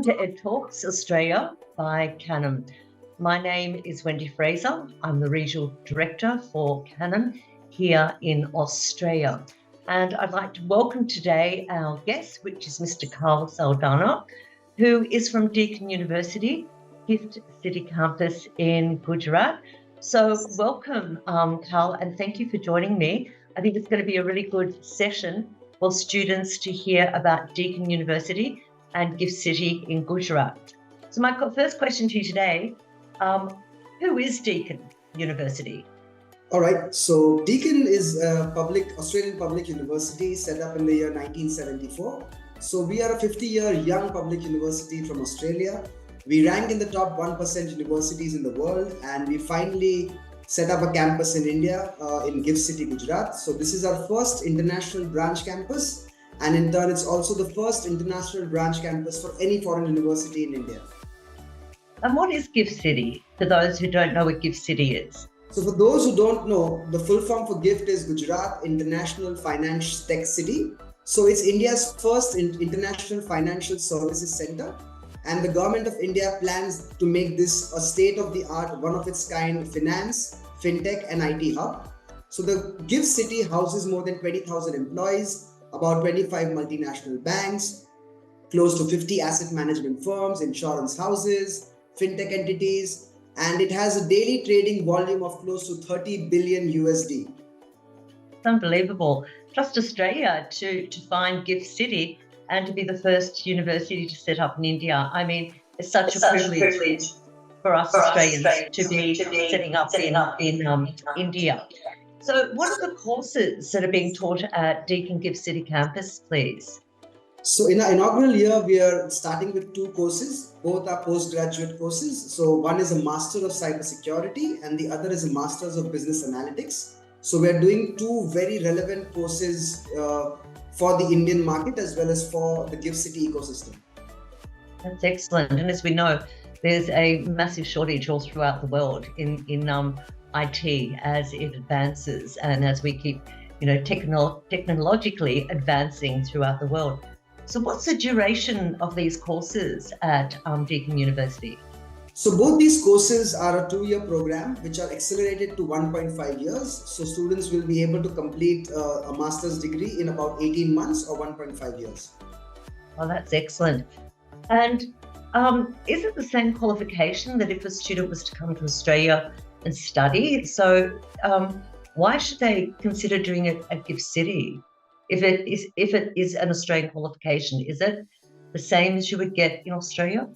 to Ed Talks Australia by Canon. My name is Wendi Fraser. I'm the Regional Director for Canon here in Australia. And I'd like to welcome today our guest, which is Mr. Carl Saldanha, who is from Deakin University, Gift City campus in Gujarat. So welcome, Carl, and thank you for joining me. I think it's going to be a really good session for students to hear about Deakin University and Gift City in Gujarat. So my first question to you today, who is Deakin University? All right, so Deakin is a Australian public university set up in the year 1974. So we are a 50-year young public university from Australia. We rank in the top 1% universities in the world, and we finally set up a campus in India, in Gift City, Gujarat. So this is our first international branch campus. And in turn, it's also the first international branch campus for any foreign university in India. And what is Gift City, for those who don't know what Gift City is? So for those who don't know, the full form for GIFT is Gujarat International Finance Tech City. So it's India's first international financial services center. And the government of India plans to make this a state-of-the-art, one-of-its-kind finance, fintech and IT hub. So the GIFT City houses more than 20,000 employees, about 25 multinational banks, close to 50 asset management firms, insurance houses, fintech entities, and it has a daily trading volume of close to 30 billion USD. It's unbelievable. Trust Australia to find Gift City and to be the first university to set up in India. I mean, it's such a privilege for us Australians to be setting up in India. So what are the courses that are being taught at Deakin Gift City campus, please? So in our inaugural year, we are starting with 2 courses. Both are postgraduate courses. So one is a Master of Cybersecurity and the other is a Masters of Business Analytics. So we are doing 2 very relevant courses for the Indian market as well as for the Gift City ecosystem. That's excellent. And as we know, there's a massive shortage all throughout the world in IT as it advances and as we keep, technologically advancing throughout the world. So what's the duration of these courses at Deakin University? So both these courses are a 2-year program which are accelerated to 1.5 years. So students will be able to complete a master's degree in about 18 months or 1.5 years. Oh, that's excellent. And is it the same qualification that if a student was to come to Australia and study? So why should they consider doing it at Gift City? If it is an Australian qualification, is it the same as you would get in Australia?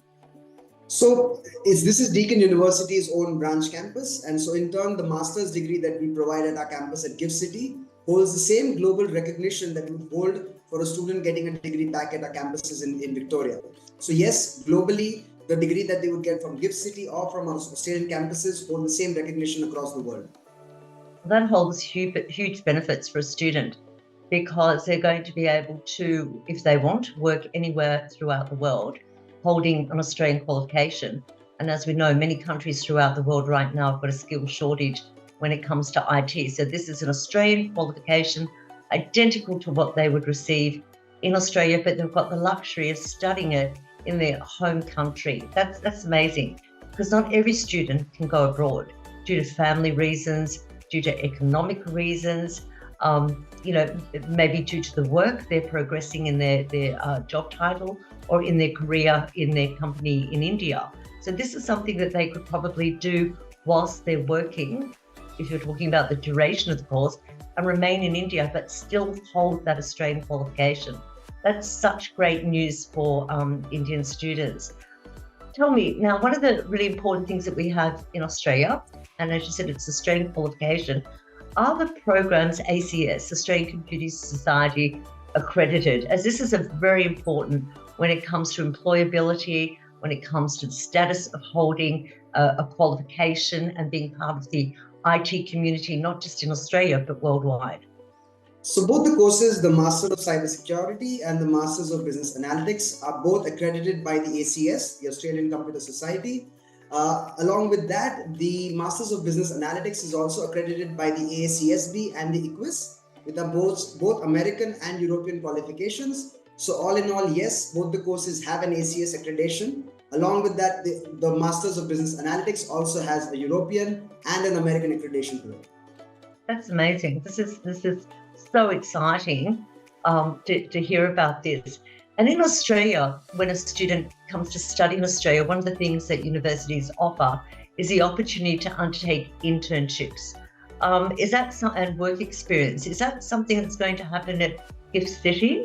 So this is Deakin University's own branch campus. And so in turn, the master's degree that we provide at our campus at Gift City holds the same global recognition that we would hold for a student getting a degree back at our campuses in Victoria. So yes, globally, the degree that they would get from Gift City or from our Australian campuses hold the same recognition across the world. That holds huge benefits for a student because they're going to be able to, if they want, work anywhere throughout the world, holding an Australian qualification. And as we know, many countries throughout the world right now have got a skill shortage when it comes to IT. So this is an Australian qualification identical to what they would receive in Australia, but they've got the luxury of studying it in their home country. That's amazing, because not every student can go abroad due to family reasons, due to economic reasons, maybe due to the work they're progressing in their job title or in their career in their company in India. So this is something that they could probably do whilst they're working, if you're talking about the duration of the course, and remain in India, but still hold that Australian qualification. That's such great news for Indian students. Tell me, now, one of the really important things that we have in Australia, and as you said, it's Australian qualification, are the programs ACS, Australian Computing Society accredited, as this is very important when it comes to employability, when it comes to the status of holding a qualification and being part of the IT community, not just in Australia, but worldwide. So both the courses, the Master of Cybersecurity and the Masters of Business Analytics, are both accredited by the ACS, the Australian Computer Society. Along with that, the Masters of Business Analytics is also accredited by the AACSB and the ICWIS, with both American and European qualifications. So all in all, yes, both the courses have an ACS accreditation. Along with that, the Masters of Business Analytics also has a European and an American accreditation to it. That's amazing. This is so exciting to hear about this. And in Australia, when a student comes to study in Australia, one of the things that universities offer is the opportunity to undertake internships. And work experience. Is that something that's going to happen at Gift City?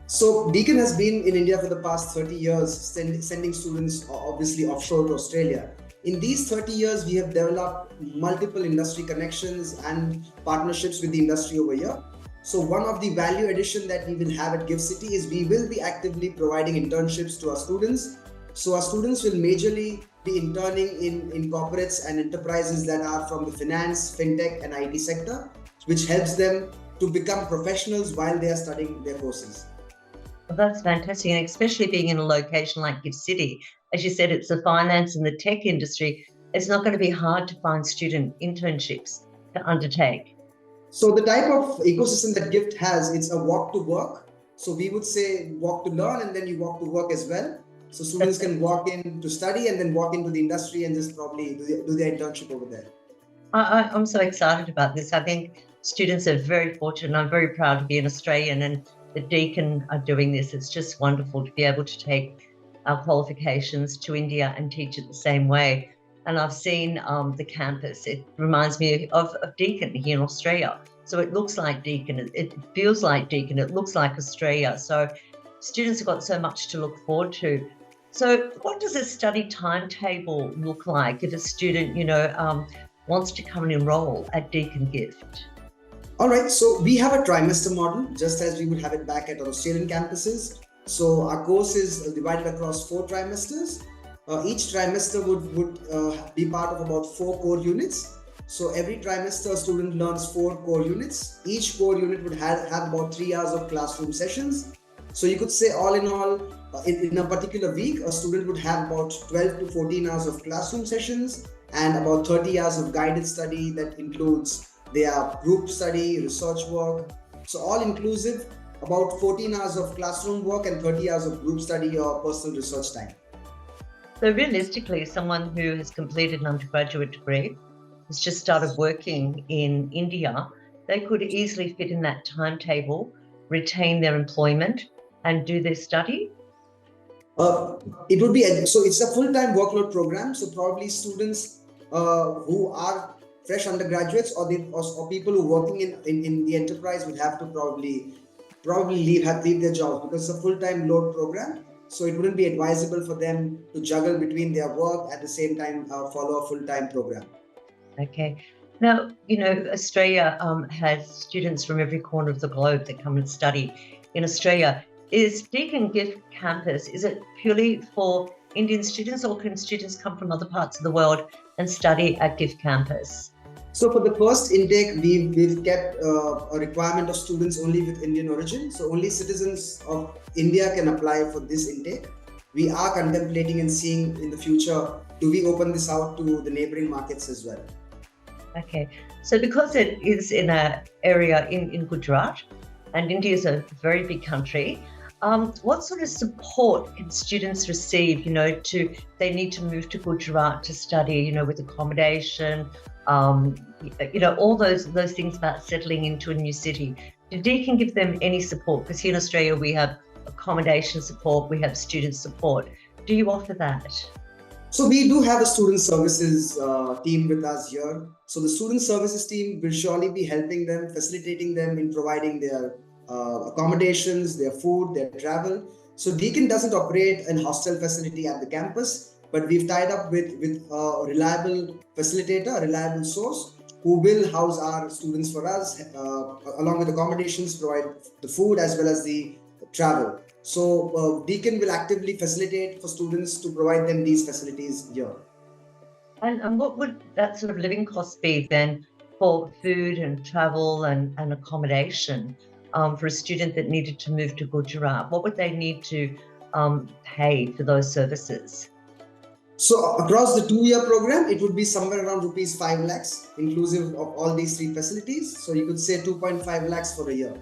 So Deakin has been in India for the past 30 years, sending students obviously offshore to Australia. In these 30 years, we have developed multiple industry connections and partnerships with the industry over here. So one of the value addition that we will have at Gift City is we will be actively providing internships to our students. So our students will majorly be interning in corporates and enterprises that are from the finance, fintech and IT sector, which helps them to become professionals while they are studying their courses. Well, that's fantastic, and especially being in a location like Gift City. As you said, it's the finance and the tech industry. It's not going to be hard to find student internships to undertake. So the type of ecosystem that GIFT has, it's a walk to work. So we would say walk to learn and then you walk to work as well. So students can walk in to study and then walk into the industry and just probably do their internship over there. I'm so excited about this. I think students are very fortunate. I'm very proud to be an Australian, and the Deakin are doing this. It's just wonderful to be able to take our qualifications to India and teach it the same way. And I've seen the campus. It reminds me of Deakin here in Australia. So it looks like Deakin, it feels like Deakin, it looks like Australia. So students have got so much to look forward to. So what does a study timetable look like if a student, wants to come and enroll at Deakin Gift? All right, so we have a trimester model, just as we would have it back at our Australian campuses. So our course is divided across 4 trimesters. Each trimester would be part of about 4 core units. So every trimester, a student learns 4 core units. Each core unit would have about 3 hours of classroom sessions. So you could say all in all, in a particular week, a student would have about 12 to 14 hours of classroom sessions and about 30 hours of guided study that includes their group study, research work. So all inclusive, about 14 hours of classroom work and 30 hours of group study or personal research time. So realistically, someone who has completed an undergraduate degree, has just started working in India, they could easily fit in that timetable, retain their employment and do their study? It would be, so it's a full-time workload program. So probably students who are fresh undergraduates or people who are working in the enterprise would have to probably leave their jobs because it's a full-time load program. So it wouldn't be advisable for them to juggle between their work at the same time follow a full-time program. Okay. Now, Australia has students from every corner of the globe that come and study in Australia. Is Deakin Gift Campus, is it purely for Indian students or can students come from other parts of the world and study at Gift Campus? So for the first intake, we've kept a requirement of students only with Indian origin. So only citizens of India can apply for this intake. We are contemplating and seeing in the future, do we open this out to the neighboring markets as well? Okay, so because it is in an area in Gujarat, and India is a very big country, what sort of support can students receive, they need to move to Gujarat to study, with accommodation, all those things about settling into a new city. Did Deakin give them any support? Because here in Australia, we have accommodation support, we have student support. Do you offer that? So we do have a student services team with us here. So the student services team will surely be helping them, facilitating them in providing their accommodations, their food, their travel. So Deakin doesn't operate an hostel facility at the campus, but we've tied up with a reliable facilitator, a reliable source who will house our students for us, along with accommodations, provide the food as well as the travel. So Deakin will actively facilitate for students to provide them these facilities here. And what would that sort of living cost be then for food and travel and accommodation for a student that needed to move to Gujarat? What would they need to pay for those services? So across the 2-year program, it would be somewhere around rupees 5 lakhs, inclusive of all these 3 facilities. So you could say 2.5 lakhs for a year.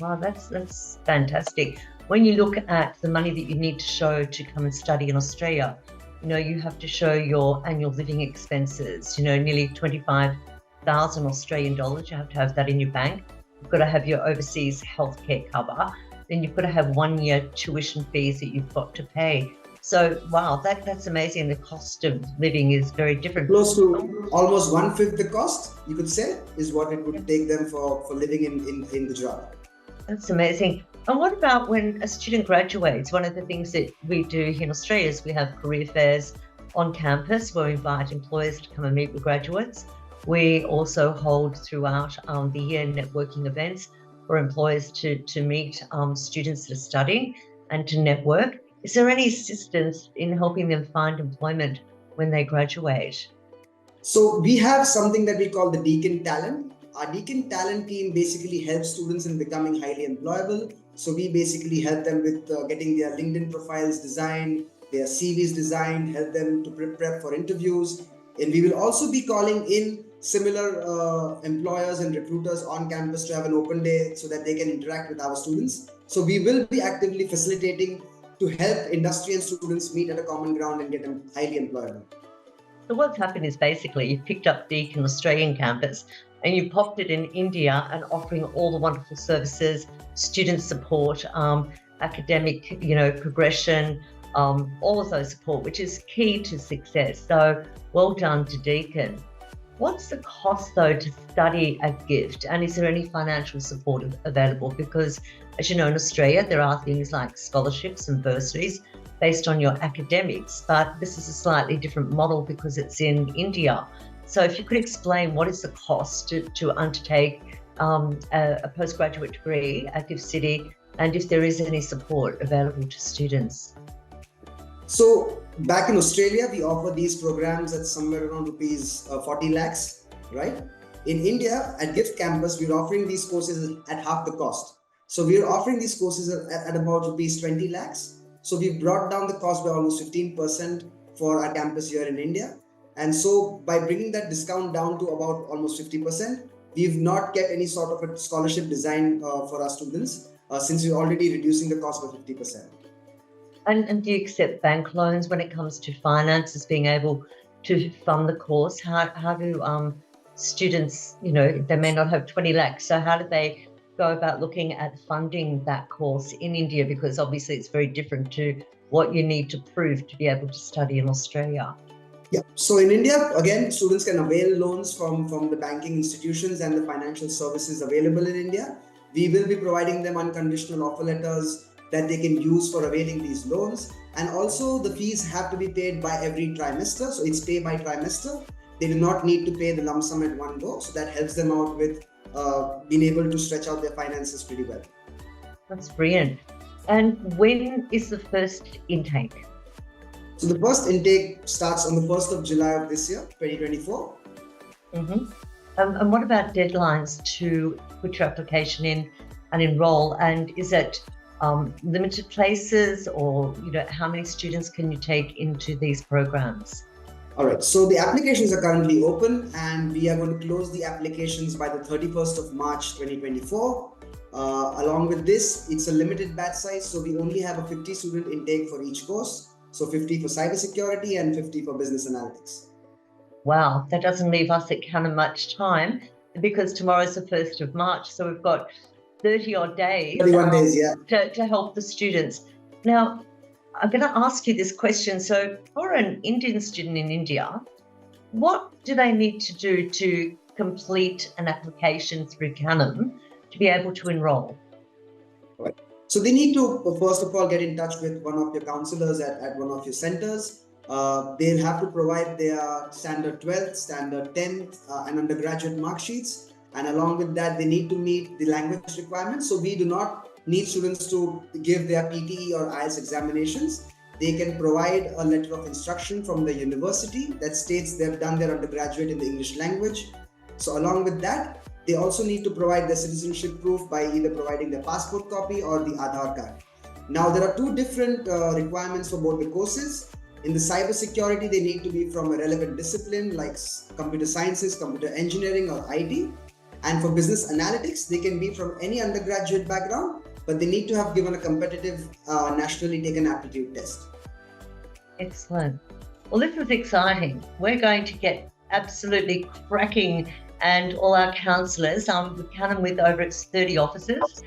Wow, that's fantastic. When you look at the money that you need to show to come and study in Australia, you have to show your annual living expenses, nearly 25,000 Australian dollars. You have to have that in your bank. You've got to have your overseas healthcare cover. Then you've got to have 1 year tuition fees that you've got to pay. So, wow, that's amazing. The cost of living is very different. Close to almost 1/5 the cost, you could say, is what it would take them for living in Gujarat. That's amazing. And what about when a student graduates? One of the things that we do here in Australia is we have career fairs on campus where we invite employers to come and meet with graduates. We also hold throughout the year networking events for employers to meet students that are studying and to network. Is there any assistance in helping them find employment when they graduate? So we have something that we call the Deakin talent. Our Deakin talent team basically helps students in becoming highly employable. So we basically help them with getting their LinkedIn profiles designed, their CVs designed, help them to prep for interviews. And we will also be calling in similar employers and recruiters on campus to have an open day so that they can interact with our students. So we will be actively facilitating to help industry and students meet at a common ground and get them highly employable. So what's happened is basically you've picked up Deakin Australian campus and you popped it in India and offering all the wonderful services, student support, academic, progression, all of those support, which is key to success. So well done to Deakin. What's the cost, though, to study at GIFT? And is there any financial support available? Because, as you know, in Australia, there are things like scholarships and bursaries based on your academics, but this is a slightly different model because it's in India. So if you could explain what is the cost to undertake a postgraduate degree at GIFT City and if there is any support available to students. So back in Australia, we offer these programs at somewhere around rupees 40 lakhs, right? In India, at GIFT campus, we're offering these courses at half the cost. So we're offering these courses at about rupees 20 lakhs. So we've brought down the cost by almost 15% for our campus here in India. And so by bringing that discount down to about almost 50%, we've not kept any sort of a scholarship design for our students since we're already reducing the cost by 50%. And do you accept bank loans when it comes to finances, being able to fund the course? How do students, they may not have 20 lakhs, so how do they go about looking at funding that course in India? Because obviously it's very different to what you need to prove to be able to study in Australia. Yeah. So in India, again, students can avail loans from the banking institutions and the financial services available in India. We will be providing them unconditional offer letters that they can use for availing these loans. And also the fees have to be paid by every trimester. So it's pay by trimester. They do not need to pay the lump sum at one go. So that helps them out with being able to stretch out their finances pretty well. That's brilliant. And when is the first intake? So the first intake starts on the 1st of July of this year, 2024. Mm-hmm. And what about deadlines to put your application in and enroll? And is it limited places, or how many students can you take into these programs? All right, so the applications are currently open and we are going to close the applications by the 31st of March 2024. Along with this, it's a limited batch size, so we only have a 50 student intake for each course. So 50 for cybersecurity and 50 for business analytics. Wow, that doesn't leave us at Cannon much time because tomorrow's the 1st of March, so we've got 30 odd days, 31 days, yeah, to help the students. Now, I'm going to ask you this question. So for an Indian student in India, what do they need to do to complete an application through Cannon to be able to enroll? Right. So they need to, first of all, get in touch with one of your counselors at one of your centers. They'll have to provide their standard 12th, standard 10th, and undergraduate mark sheets. And along with that, they need to meet the language requirements. So we do not need students to give their PTE or IELTS examinations. They can provide a letter of instruction from the university that states they've done their undergraduate in the English language. So along with that, they also need to provide their citizenship proof by either providing their passport copy or the Aadhaar card. Now, there are two different requirements for both the courses. In the cybersecurity, they need to be from a relevant discipline like computer sciences, computer engineering, or IT. And for business analytics, they can be from any undergraduate background, but they need to have given a competitive nationally taken aptitude test. Excellent. Well, this is exciting. We're going to get absolutely cracking, and all our counsellors, we count them with over 30 offices,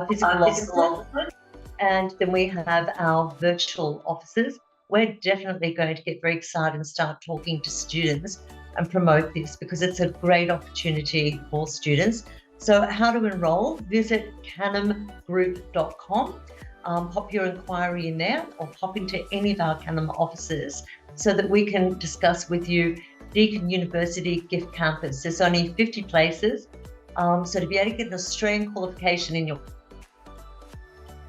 physical offices, and then we have our virtual offices. We're definitely going to get very excited and start talking to students and promote this, because it's a great opportunity for students. So how to enroll? Visit canamgroup.com. Pop your inquiry in there, or pop into any of our Canam offices so that we can discuss with you Deakin University Gift Campus. There's only 50 places. So to be able to get an Australian qualification in your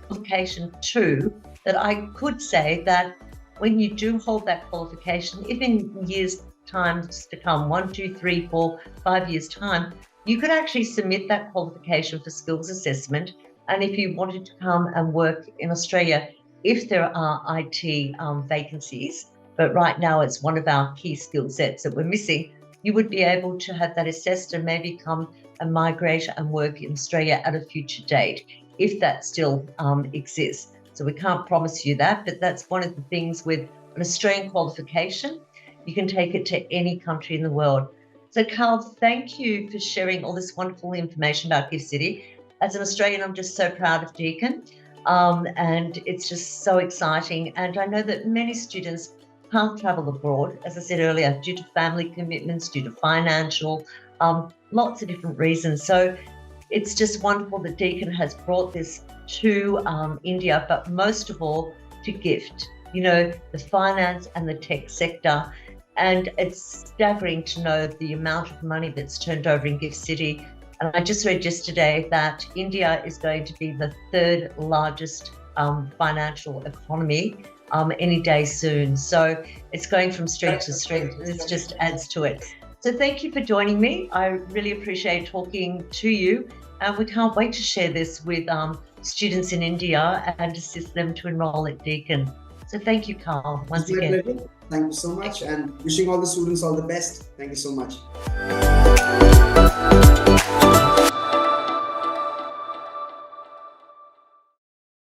qualification too, that I could say that when you do hold that qualification, if in years times to come, 1, 2, 3, 4, 5 years time, you could actually submit that qualification for skills assessment. And if you wanted to come and work in Australia, if there are IT vacancies, but right now it's one of our key skill sets that we're missing, you would be able to have that assessed and maybe come and migrate and work in Australia at a future date, if that still exists. So we can't promise you that, but that's one of the things with an Australian qualification. You can take it to any country in the world. So Carl, thank you for sharing all this wonderful information about Gift City. As an Australian, I'm just so proud of Deakin, and it's just so exciting. And I know that many students can't travel abroad, as I said earlier, due to family commitments, due to financial, lots of different reasons. So it's just wonderful that Deakin has brought this to India, but most of all to GIFT, the finance and the tech sector. And it's staggering to know the amount of money that's turned over in Gift City. And I just read yesterday that India is going to be the 3rd largest financial economy any day soon. So it's going from strength to strength. This just adds to it. So thank you for joining me. I really appreciate talking to you. And we can't wait to share this with students in India and assist them to enroll at Deakin. So thank you, Carl, once again. Thank you so much, and wishing all the students all the best. Thank you so much.